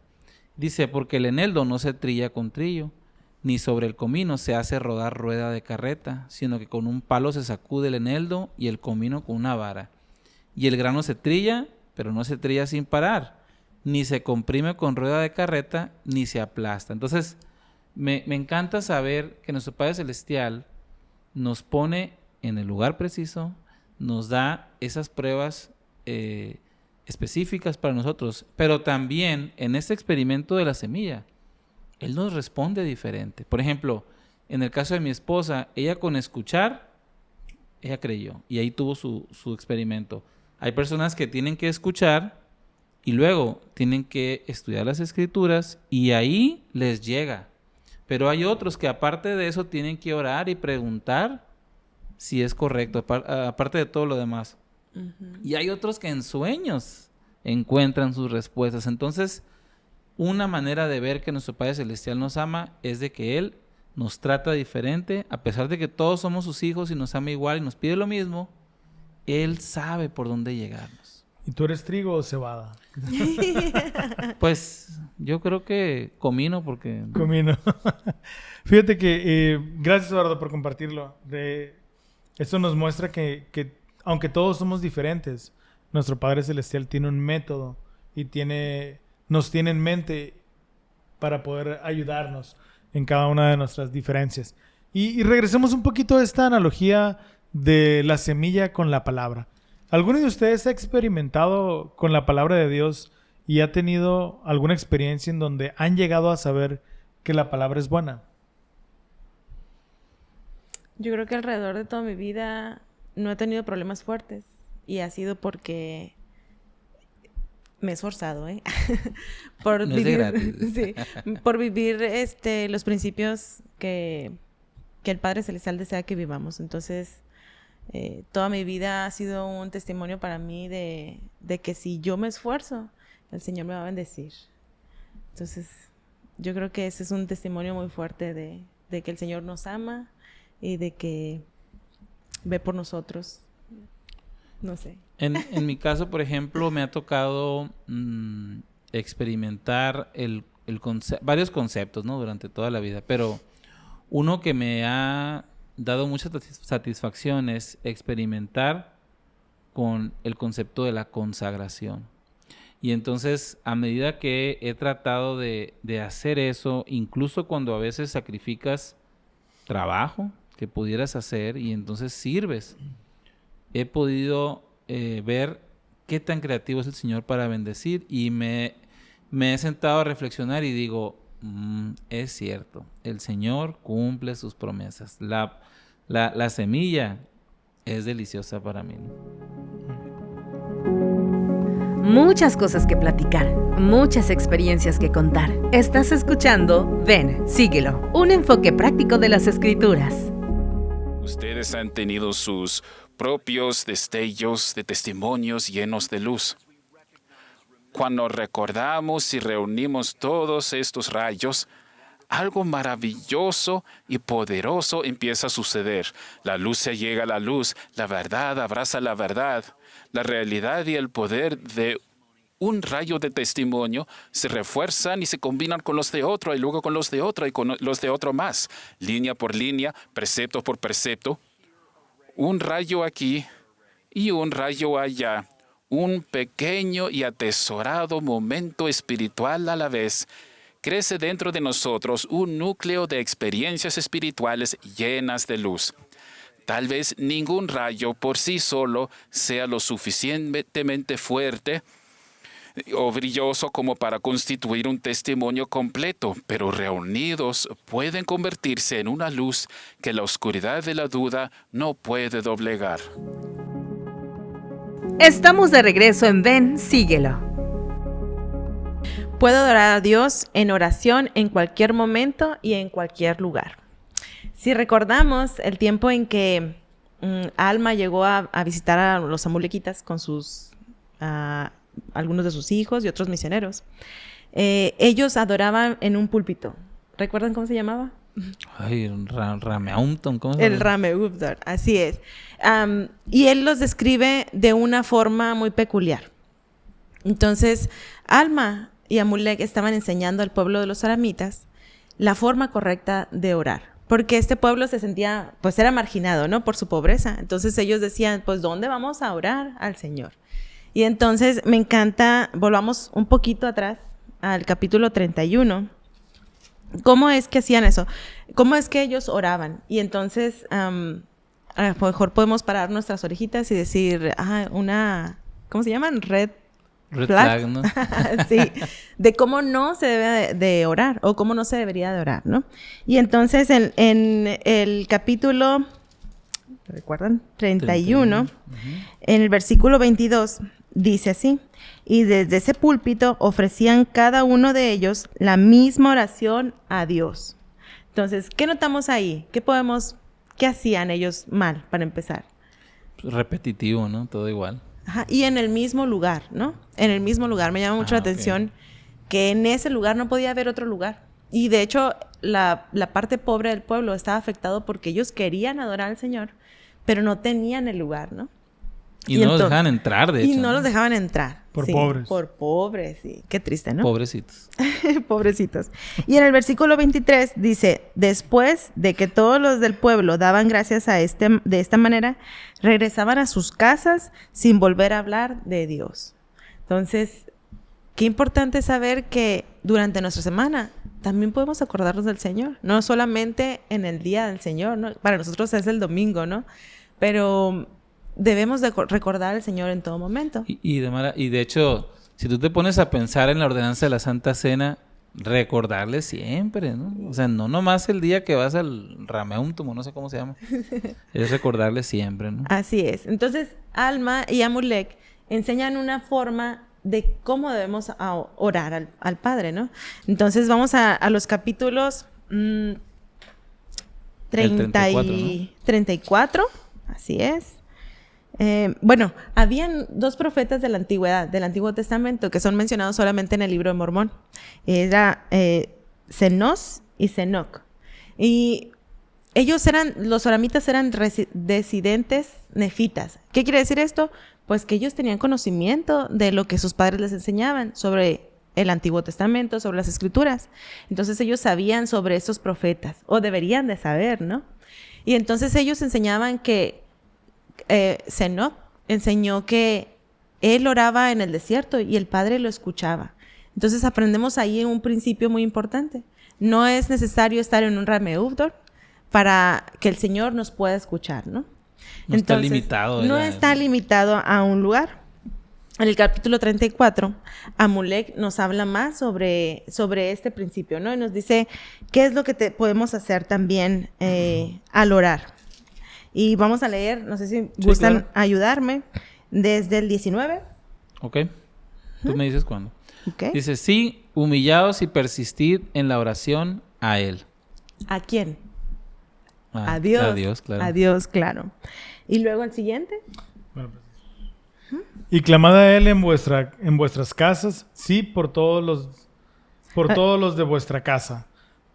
Dice, porque el eneldo no se trilla con trillo, ni sobre el comino se hace rodar rueda de carreta, sino que con un palo se sacude el eneldo y el comino con una vara. Y el grano se trilla, pero no se trilla sin parar, ni se comprime con rueda de carreta, ni se aplasta. Entonces, me encanta saber que nuestro Padre Celestial nos pone en el lugar preciso, nos da esas pruebas específicas para nosotros, pero también en este experimento de la semilla, Él nos responde diferente. Por ejemplo, en el caso de mi esposa, ella con escuchar, ella creyó y ahí tuvo su experimento. Hay personas que tienen que escuchar Y luego tienen que estudiar las Escrituras y ahí les llega. Pero hay otros que aparte de eso tienen que orar y preguntar si es correcto, aparte de todo lo demás. Uh-huh. Y hay otros que en sueños encuentran sus respuestas. Entonces, una manera de ver que nuestro Padre Celestial nos ama es de que Él nos trata diferente, a pesar de que todos somos sus hijos y nos ama igual y nos pide lo mismo. Él sabe por dónde llegarnos. ¿Y tú eres trigo o cebada? Pues yo creo que comino porque... Comino. Fíjate que... gracias, Eduardo, por compartirlo. Esto nos muestra que aunque todos somos diferentes, nuestro Padre Celestial tiene un método y nos tiene en mente para poder ayudarnos en cada una de nuestras diferencias. Y regresemos un poquito a esta analogía de la semilla con la palabra. ¿Alguno de ustedes ha experimentado con la palabra de Dios y ha tenido alguna experiencia en donde han llegado a saber que la palabra es buena? Yo creo que alrededor de toda mi vida no he tenido problemas fuertes y ha sido porque me he esforzado, por no vivir, es de gratis. Sí, por vivir los principios que el Padre Celestial desea que vivamos. Entonces, toda mi vida ha sido un testimonio para mí de que si yo me esfuerzo, el Señor me va a bendecir. Entonces, yo creo que ese es un testimonio muy fuerte de que el Señor nos ama y de que ve por nosotros. No sé. En mi caso, por ejemplo, me ha tocado experimentar varios conceptos, ¿no? Durante toda la vida, pero uno que me ha dado mucha satisfacción es experimentar con el concepto de la consagración. Y entonces, a medida que he tratado de hacer eso, incluso cuando a veces sacrificas trabajo que pudieras hacer y entonces sirves, he podido ver qué tan creativo es el Señor para bendecir y me he sentado a reflexionar y digo, es cierto, el Señor cumple sus promesas. La semilla es deliciosa para mí, ¿no? Muchas cosas que platicar, muchas experiencias que contar. Estás escuchando Ven, Síguelo, un enfoque práctico de las Escrituras. Ustedes han tenido sus propios destellos de testimonios llenos de luz. Cuando recordamos y reunimos todos estos rayos, algo maravilloso y poderoso empieza a suceder. La luz se llega a la luz, la verdad abraza la verdad. La realidad y el poder de un rayo de testimonio se refuerzan y se combinan con los de otro, y luego con los de otro, y con los de otro más. Línea por línea, precepto por precepto. Un rayo aquí y un rayo allá. Un pequeño y atesorado momento espiritual a la vez. Crece dentro de nosotros un núcleo de experiencias espirituales llenas de luz. Tal vez ningún rayo por sí solo sea lo suficientemente fuerte o brilloso como para constituir un testimonio completo, pero reunidos pueden convertirse en una luz que la oscuridad de la duda no puede doblegar. Estamos de regreso en Ven, Síguelo. Puedo adorar a Dios en oración en cualquier momento y en cualquier lugar. Si recordamos el tiempo en que Alma llegó a visitar a los amulequitas con algunos de sus hijos y otros misioneros, ellos adoraban en un púlpito. ¿Recuerdan cómo se llamaba? Ay, Rameauton, ¿cómo se llama? El Rameauton, así es. Y él los describe de una forma muy peculiar. Entonces, Alma y Amulek estaban enseñando al pueblo de los aramitas la forma correcta de orar. Porque este pueblo se sentía, pues era marginado, ¿no? Por su pobreza. Entonces ellos decían, pues, ¿dónde vamos a orar al Señor? Y entonces me encanta, volvamos un poquito atrás al capítulo 31. ¿Cómo es que hacían eso? ¿Cómo es que ellos oraban? Y entonces, a lo mejor podemos parar nuestras orejitas y decir, ¿cómo se llaman? Red flag, ¿no? Sí, de cómo no se debe de orar o cómo no se debería de orar, ¿no? Y entonces en el capítulo, ¿recuerdan? 31, en el versículo 22, dice así: y desde ese púlpito ofrecían cada uno de ellos la misma oración a Dios. Entonces, ¿qué notamos ahí? ¿Qué hacían ellos mal, para empezar? Repetitivo, ¿no? Todo igual. Ajá, y en el mismo lugar, ¿no? En el mismo lugar. Me llama mucho la atención que en ese lugar no podía haber otro lugar. Y de hecho, la parte pobre del pueblo estaba afectado porque ellos querían adorar al Señor, pero no tenían el lugar, ¿no? Y no los dejaban entrar, de hecho. Y no los dejaban entrar. Por sí, pobres. Por pobres, sí. Qué triste, ¿no? Pobrecitos. Pobrecitos. Y en el versículo 23 dice: después de que todos los del pueblo daban gracias de esta manera, regresaban a sus casas sin volver a hablar de Dios. Entonces, qué importante saber que durante nuestra semana también podemos acordarnos del Señor. No solamente en el día del Señor, ¿no? Para nosotros es el domingo, ¿no? Pero debemos de recordar al Señor en todo momento. Y de hecho, si tú te pones a pensar en la ordenanza de la Santa Cena, recordarle siempre, ¿no? O sea, no nomás el día que vas al Rameuntum, no sé cómo se llama. Es recordarle siempre, ¿no? Así es. Entonces, Alma y Amulek enseñan una forma de cómo debemos orar al Padre, ¿no? Entonces, vamos a los capítulos 34, así es. Bueno, habían dos profetas de la antigüedad, del Antiguo Testamento, que son mencionados solamente en el libro de Mormón. Era Zenos y Zenoc. Y los oramitas eran decidentes nefitas. ¿Qué quiere decir esto? Pues que ellos tenían conocimiento de lo que sus padres les enseñaban sobre el Antiguo Testamento, sobre las Escrituras. Entonces ellos sabían sobre esos profetas, o deberían de saber, ¿no? Y entonces ellos enseñaban que Zenoc enseñó que él oraba en el desierto y el Padre lo escuchaba. Entonces aprendemos ahí un principio muy importante. No es necesario estar en un Rameuvdor para que el Señor nos pueda escuchar, ¿no? No está limitado. No está limitado a un lugar. En el capítulo 34, Amulek nos habla más sobre este principio, ¿no? Y nos dice qué es lo que podemos hacer también al orar. Y vamos a leer, no sé si gustan ayudarme, desde el 19. Ok. Tú me dices cuándo. Okay. Dice: sí, humillaos y persistid en la oración a Él. ¿A quién? A Dios. A Dios, claro. A Dios, claro. Y luego el siguiente. Bueno, pues. Y clamad a Él en vuestras casas, sí, por todos los de vuestra casa,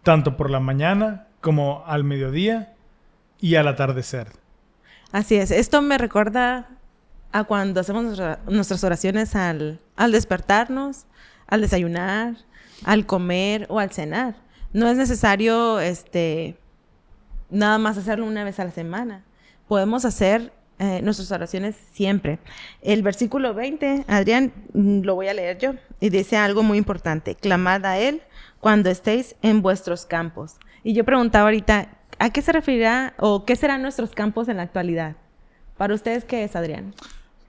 tanto por la mañana como al mediodía y al atardecer. Así es. Esto me recuerda a cuando hacemos nuestras oraciones al despertarnos, al desayunar, al comer o al cenar. No es necesario nada más hacerlo una vez a la semana. Podemos hacer nuestras oraciones siempre. El versículo 20, Adrián, lo voy a leer yo, y dice algo muy importante: clamad a Él cuando estéis en vuestros campos. Y yo preguntaba ahorita, ¿a qué se referirá o qué serán nuestros campos en la actualidad? ¿Para ustedes qué es, Adrián?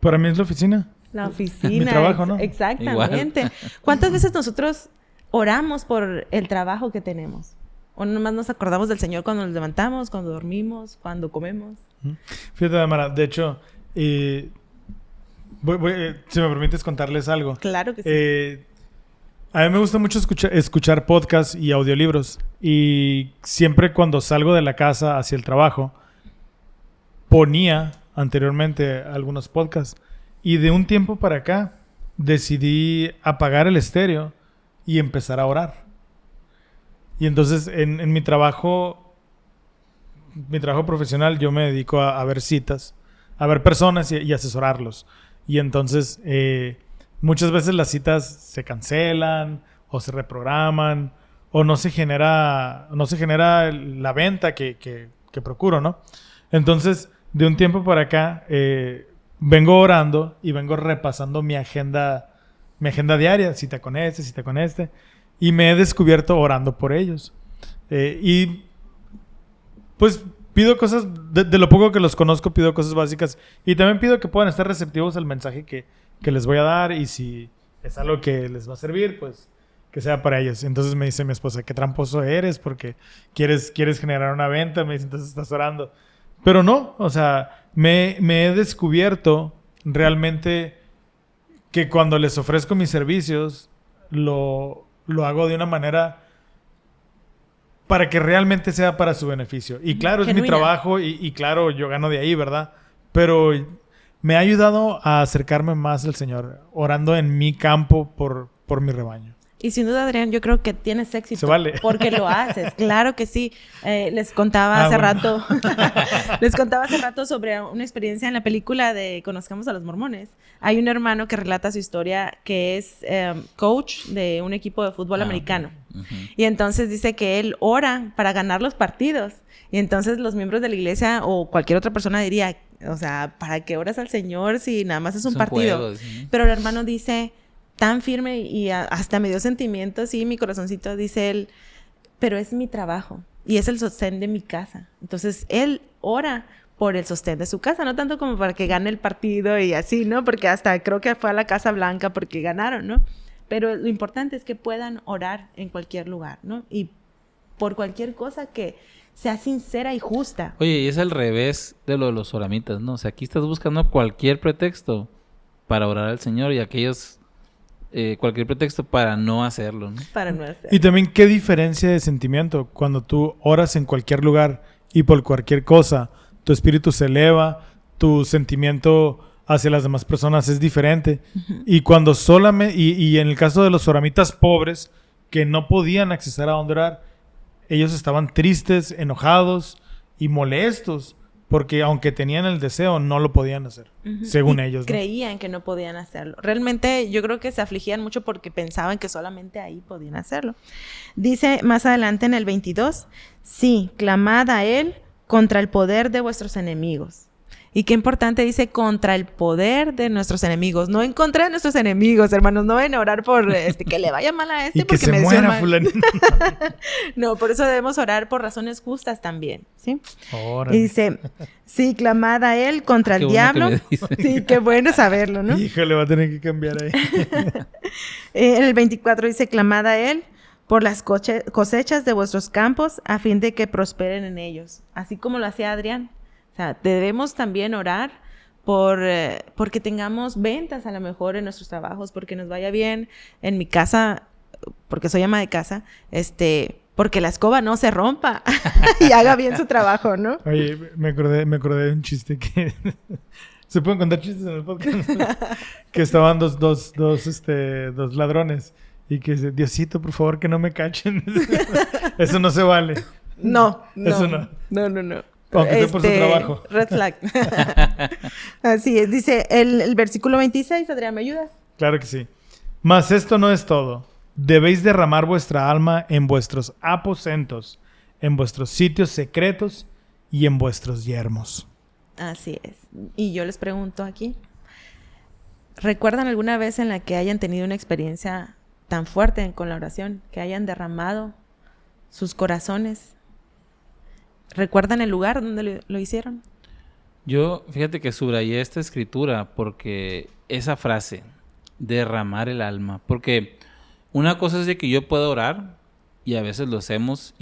Para mí es la oficina. La oficina. Mi trabajo, ¿no? Exactamente. Igual. ¿Cuántas veces nosotros oramos por el trabajo que tenemos? ¿O nomás nos acordamos del Señor cuando nos levantamos, cuando dormimos, cuando comemos? Fíjate, Damara, de hecho, si me permites contarles algo. Claro que sí. A mí me gusta mucho escuchar podcasts y audiolibros. Y siempre cuando salgo de la casa hacia el trabajo, ponía anteriormente algunos podcasts. Y de un tiempo para acá, decidí apagar el estéreo y empezar a orar. Y entonces, en mi trabajo profesional, yo me dedico a ver citas, a ver personas y asesorarlos. Y entonces, muchas veces las citas se cancelan o se reprograman o no se genera la venta que procuro, ¿no? Entonces, de un tiempo para acá, vengo orando y vengo repasando mi agenda diaria, cita con este, y me he descubierto orando por ellos. Y pues pido cosas, de lo poco que los conozco, pido cosas básicas. Y también pido que puedan estar receptivos al mensaje que les voy a dar. Y si es algo que les va a servir, pues que sea para ellos. Entonces me dice mi esposa, qué tramposo eres porque quieres generar una venta. Me dice, entonces estás orando. Pero no, o sea, me he descubierto realmente que cuando les ofrezco mis servicios, lo hago de una manera para que realmente sea para su beneficio. Y claro, es mi Genuina. trabajo y claro, yo gano de ahí, ¿verdad? Pero me ha ayudado a acercarme más al Señor, orando en mi campo por mi rebaño. Y sin duda, Adrián, yo creo que tienes éxito. Se vale. Porque lo haces, claro que sí. Les contaba hace rato sobre una experiencia en la película de Conozcamos a los Mormones. Hay un hermano que relata su historia que es coach de un equipo de fútbol americano. Y entonces dice que él ora para ganar los partidos. Y entonces los miembros de la iglesia o cualquier otra persona diría, o sea, ¿para qué oras al Señor si nada más es un partido? Juego, ¿sí? Pero el hermano dice, tan firme y hasta me dio sentimiento, sí, mi corazoncito, dice él, pero es mi trabajo y es el sostén de mi casa. Entonces, él ora por el sostén de su casa, no tanto como para que gane el partido y así, ¿no? Porque hasta creo que fue a la Casa Blanca porque ganaron, ¿no? Pero lo importante es que puedan orar en cualquier lugar, ¿no? Y por cualquier cosa que sea sincera y justa. Oye, y es al revés de lo de los oramitas, ¿no? O sea, aquí estás buscando cualquier pretexto para orar al Señor y aquellos... cualquier pretexto para no hacerlo, ¿no? Para no hacer. Y también qué diferencia de sentimiento cuando tú oras en cualquier lugar y por cualquier cosa, tu espíritu se eleva, tu sentimiento hacia las demás personas es diferente. Y cuando solamente, y en el caso de los oramitas pobres que no podían acceder a donde orar, ellos estaban tristes, enojados y molestos porque aunque tenían el deseo, no lo podían hacer, según ellos, ¿no? Creían que no podían hacerlo. Realmente yo creo que se afligían mucho porque pensaban que solamente ahí podían hacerlo. Dice más adelante en el 22, sí, clamad a Él contra el poder de vuestros enemigos. Y qué importante dice contra el poder de nuestros enemigos, no en contra de nuestros enemigos, hermanos, no ven a orar por que le vaya mal a este y que porque se me deseo muera mal. fulanito. No, por eso debemos orar por razones justas también, ¿sí? Órale. Y dice, sí, clamad a Él contra Qué el bueno que diablo. me dice. Sí, qué bueno saberlo, ¿no? Híjole, va a tener que cambiar ahí. En el 24 dice, clamad a Él por las cosechas de vuestros campos a fin de que prosperen en ellos. Así como lo hacía Adrián. O sea, debemos también orar porque tengamos ventas a lo mejor en nuestros trabajos, porque nos vaya bien en mi casa, porque soy ama de casa, porque la escoba no se rompa y haga bien su trabajo, ¿no? Oye, me acordé de un chiste que... ¿Se pueden contar chistes en el podcast? Que estaban dos ladrones y que dice, Diosito, por favor, que no me cachen. Eso no se vale. No. Eso no. No. Aunque sea por su trabajo. Red flag. Así es. Dice el versículo 26. Adrián, ¿me ayudas? Claro que sí. Mas esto no es todo. Debéis derramar vuestra alma en vuestros aposentos, en vuestros sitios secretos y en vuestros yermos. Así es. Y yo les pregunto aquí, ¿recuerdan alguna vez en la que hayan tenido una experiencia tan fuerte con la oración, que hayan derramado sus corazones? ¿Recuerdan el lugar donde lo hicieron? Yo, fíjate que subrayé esta escritura porque esa frase, derramar el alma, porque una cosa es de que yo puedo orar y a veces lo hacemos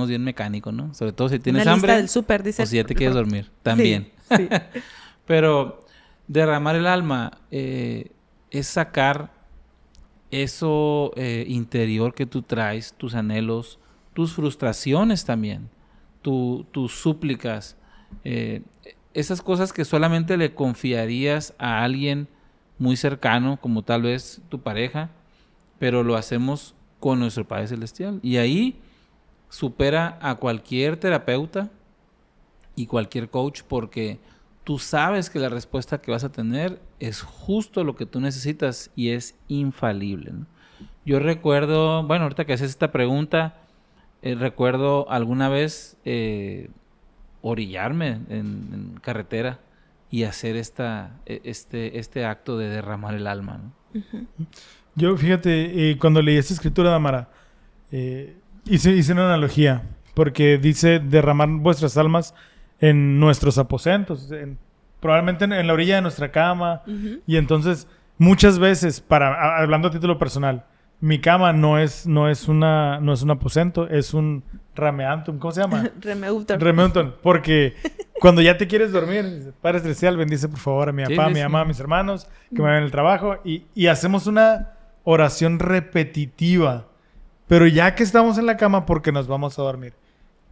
bien mecánico, ¿no? Sobre todo si tienes Una hambre lista del súper, dice. o si ya te quieres dormir, también. Sí. Pero derramar el alma es sacar eso interior que tú traes, tus anhelos, tus frustraciones también, tus súplicas, esas cosas que solamente le confiarías a alguien muy cercano, como tal vez tu pareja, pero lo hacemos con nuestro Padre Celestial. Y ahí supera a cualquier terapeuta y cualquier coach, porque tú sabes que la respuesta que vas a tener es justo lo que tú necesitas y es infalible, ¿no? Yo recuerdo, bueno, ahorita que haces esta pregunta, recuerdo alguna vez orillarme en carretera y hacer este acto de derramar el alma, ¿no? Yo, fíjate, cuando leí esta escritura, Damara, hice una analogía, porque dice derramar vuestras almas en nuestros aposentos, probablemente en la orilla de nuestra cama. Y entonces, muchas veces, hablando a título personal, mi cama no es un aposento, es un rameantum. ¿Cómo se llama? Remeuton. Porque cuando ya te quieres dormir, dice, Padre Celestial, bendice por favor a mi papá, a mi mamá, a mis hermanos, que me ven en el trabajo. Y hacemos una oración repetitiva. Pero ya que estamos en la cama, porque nos vamos a dormir.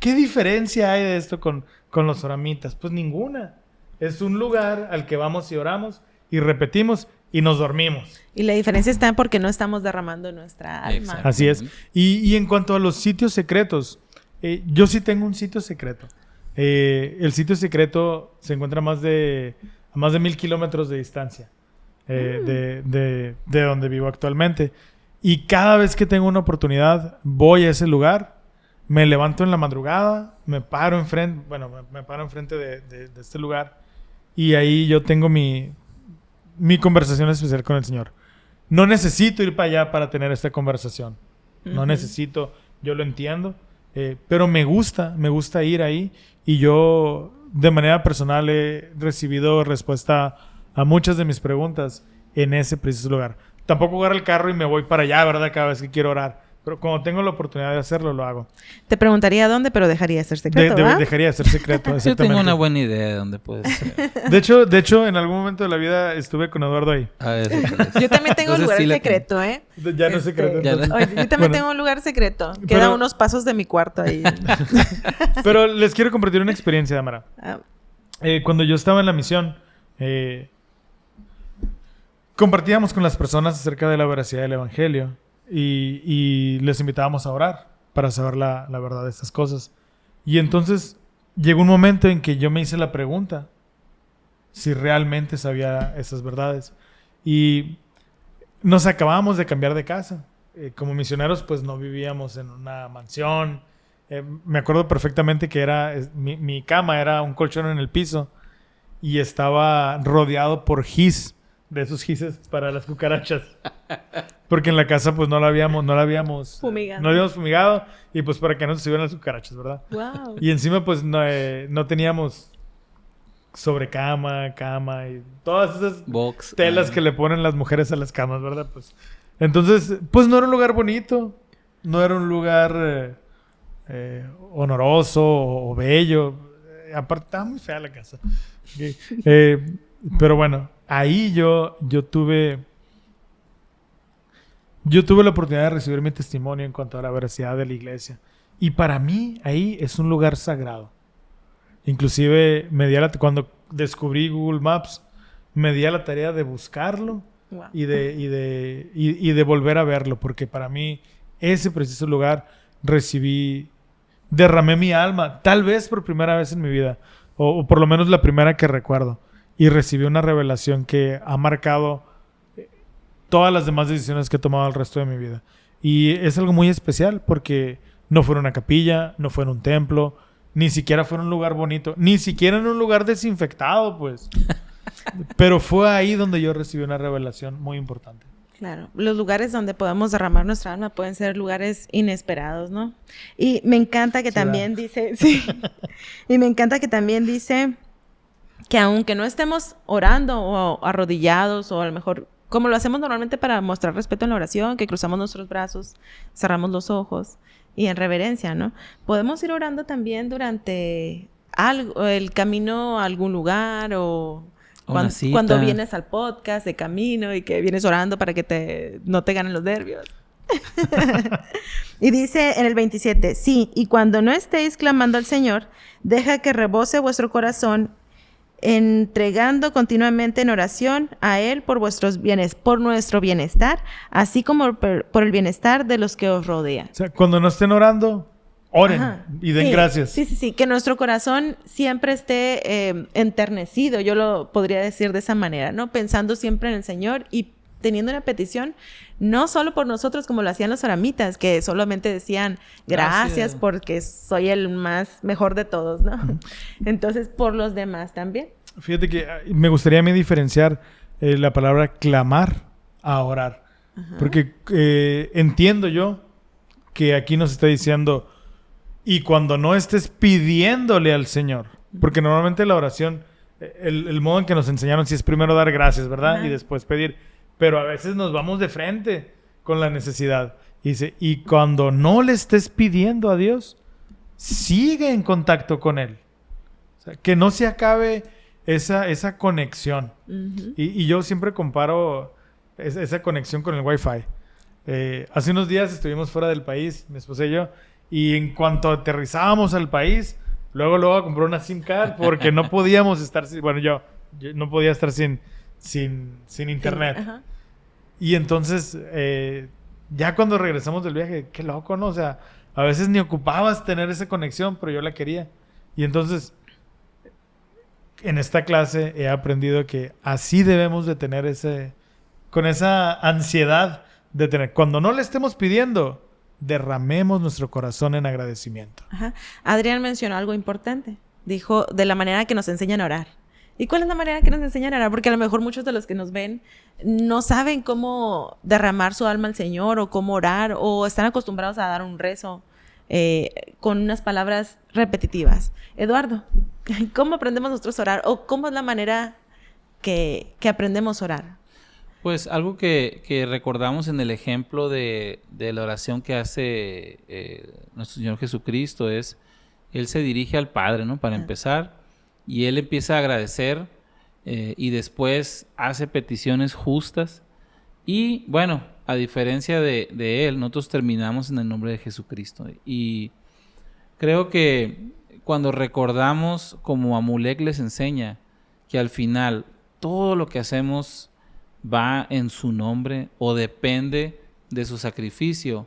¿Qué diferencia hay de esto con los oramitas? Pues ninguna. Es un lugar al que vamos y oramos y repetimos y nos dormimos. Y la diferencia está porque no estamos derramando nuestra alma. Así es. Y en cuanto a los sitios secretos, yo sí tengo un sitio secreto. El sitio secreto se encuentra a más de 1,000 kilómetros de distancia de donde vivo actualmente. Y cada vez que tengo una oportunidad, voy a ese lugar, me levanto en la madrugada, me paro enfrente de este lugar y ahí yo tengo mi conversación especial con el Señor. No necesito ir para allá para tener esta conversación. No necesito, yo lo entiendo, pero me gusta ir ahí y yo de manera personal he recibido respuesta a muchas de mis preguntas en ese preciso lugar. Tampoco agarro el carro y me voy para allá, ¿verdad? Cada vez que quiero orar. Pero cuando tengo la oportunidad de hacerlo, lo hago. Te preguntaría dónde, pero dejaría de ser secreto, ¿verdad? Dejaría de ser secreto, Yo tengo una buena idea de dónde puede ser. De hecho, en algún momento de la vida estuve con Eduardo ahí. A ver. Yo también tengo un lugar secreto, ¿eh? Ya no es secreto. Oye, yo también tengo un lugar secreto. Queda unos pasos de mi cuarto ahí. Pero les quiero compartir una experiencia, Amara. Cuando yo estaba en la misión, compartíamos con las personas acerca de la veracidad del Evangelio y les invitábamos a orar para saber la verdad de estas cosas. Y entonces llegó un momento en que yo me hice la pregunta si realmente sabía esas verdades. Y nos acabábamos de cambiar de casa. Como misioneros, pues no vivíamos en una mansión. Me acuerdo perfectamente que mi cama era un colchón en el piso y estaba rodeado por gis. De esos gises para las cucarachas. Porque en la casa pues no la habíamos fumigado. Y pues para que no se subieran las cucarachas, ¿verdad? Wow. Y encima pues no teníamos sobrecama, cama y todas esas telas que le ponen las mujeres a las camas, ¿verdad? Pues entonces pues no era un lugar bonito. No era un lugar honoroso o bello. Aparte estaba muy fea la casa. Pero bueno, ahí yo tuve la oportunidad de recibir mi testimonio en cuanto a la veracidad de la iglesia. Y para mí ahí es un lugar sagrado. Inclusive cuando descubrí Google Maps, me di a la tarea de buscarlo. Wow. y de volver a verlo. Porque para mí ese preciso lugar derramé mi alma, tal vez por primera vez en mi vida. O por lo menos la primera que recuerdo. Y recibí una revelación que ha marcado todas las demás decisiones que he tomado el resto de mi vida. Y es algo muy especial porque no fue en una capilla, no fue en un templo, ni siquiera fue en un lugar bonito, ni siquiera en un lugar desinfectado, pues. Pero fue ahí donde yo recibí una revelación muy importante. Claro, los lugares donde podemos derramar nuestra alma pueden ser lugares inesperados, ¿no? Y me encanta que también dice... Sí. Y me encanta que también dice... que aunque no estemos orando o arrodillados o a lo mejor como lo hacemos normalmente para mostrar respeto en la oración, que cruzamos nuestros brazos, cerramos los ojos y en reverencia, ¿no? Podemos ir orando también durante el camino a algún lugar o cuando vienes al podcast de camino y que vienes orando para que no te ganen los nervios. Y dice en el 27, sí, y cuando no estéis clamando al Señor, deja que rebose vuestro corazón entregando continuamente en oración a Él por nuestro bienestar, así como por el bienestar de los que os rodean. O sea, cuando no estén orando, oren y den gracias. Sí, que nuestro corazón siempre esté enternecido, yo lo podría decir de esa manera, ¿no? Pensando siempre en el Señor y teniendo una petición, no solo por nosotros como lo hacían los oramitas, que solamente decían gracias porque soy el mejor de todos, ¿no? Entonces, por los demás también. Fíjate que me gustaría a mí diferenciar la palabra clamar a orar. Porque entiendo yo que aquí nos está diciendo y cuando no estés pidiéndole al Señor, porque normalmente la oración, el modo en que nos enseñaron, si es primero dar gracias, ¿verdad? Y después pedir. Pero a veces nos vamos de frente con la necesidad. Dice, y cuando no le estés pidiendo a Dios, sigue en contacto con Él. O sea, que no se acabe esa conexión. Ujú. Y yo siempre comparo esa conexión con el Wi-Fi. Hace unos días estuvimos fuera del país, mi esposa y yo, y en cuanto aterrizábamos al país, luego compré una SIM card porque no podíamos estar bueno, yo no podía estar sin internet. Sí, ajá. Y entonces, ya cuando regresamos del viaje, qué loco, ¿no? O sea, a veces ni ocupabas tener esa conexión, pero yo la quería. Y entonces, en esta clase he aprendido que así debemos de tener con esa ansiedad de tener. Cuando no le estemos pidiendo, derramemos nuestro corazón en agradecimiento. Ajá. Adrián mencionó algo importante. Dijo de la manera que nos enseñan a orar. ¿Y cuál es la manera que nos enseñan a orar? Porque a lo mejor muchos de los que nos ven no saben cómo derramar su alma al Señor o cómo orar o están acostumbrados a dar un rezo con unas palabras repetitivas. Eduardo, ¿cómo aprendemos nosotros a orar? ¿O cómo es la manera que aprendemos a orar? Pues algo que recordamos en el ejemplo de la oración que hace nuestro Señor Jesucristo es, Él se dirige al Padre, ¿no? Para empezar, y Él empieza a agradecer y después hace peticiones justas. Y bueno, a diferencia de Él, nosotros terminamos en el nombre de Jesucristo. Y creo que cuando recordamos, como Amulek les enseña, que al final todo lo que hacemos va en su nombre o depende de su sacrificio,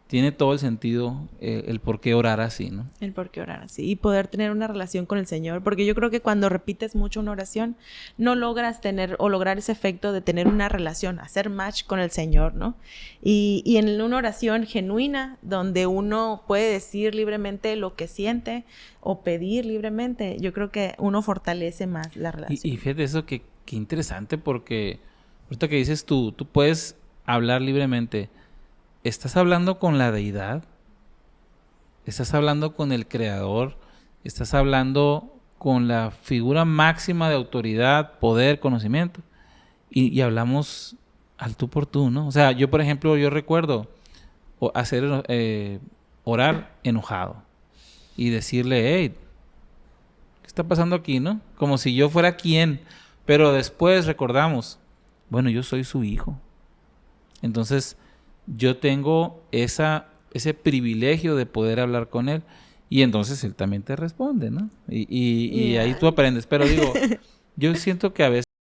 tiene todo el sentido el por qué orar así, ¿no? El por qué orar así. Y poder tener una relación con el Señor. Porque yo creo que cuando repites mucho una oración, no logras tener o lograr ese efecto de tener una relación, hacer match con el Señor, ¿no? Y en una oración genuina, donde uno puede decir libremente lo que siente o pedir libremente, yo creo que uno fortalece más la relación. Y fíjate eso, qué interesante, porque ahorita que dices tú puedes hablar libremente. ¿Estás hablando con la deidad? ¿Estás hablando con el creador? ¿Estás hablando con la figura máxima de autoridad, poder, conocimiento? Y hablamos al tú por tú, ¿no? O sea, yo, por ejemplo, yo recuerdo orar enojado y decirle, hey, ¿qué está pasando aquí, no? Como si yo fuera quien. Pero después recordamos, bueno, yo soy su hijo. Entonces, yo tengo ese privilegio de poder hablar con Él. Y entonces Él también te responde, ¿no? Y ahí tú aprendes. Pero digo, yo siento que a veces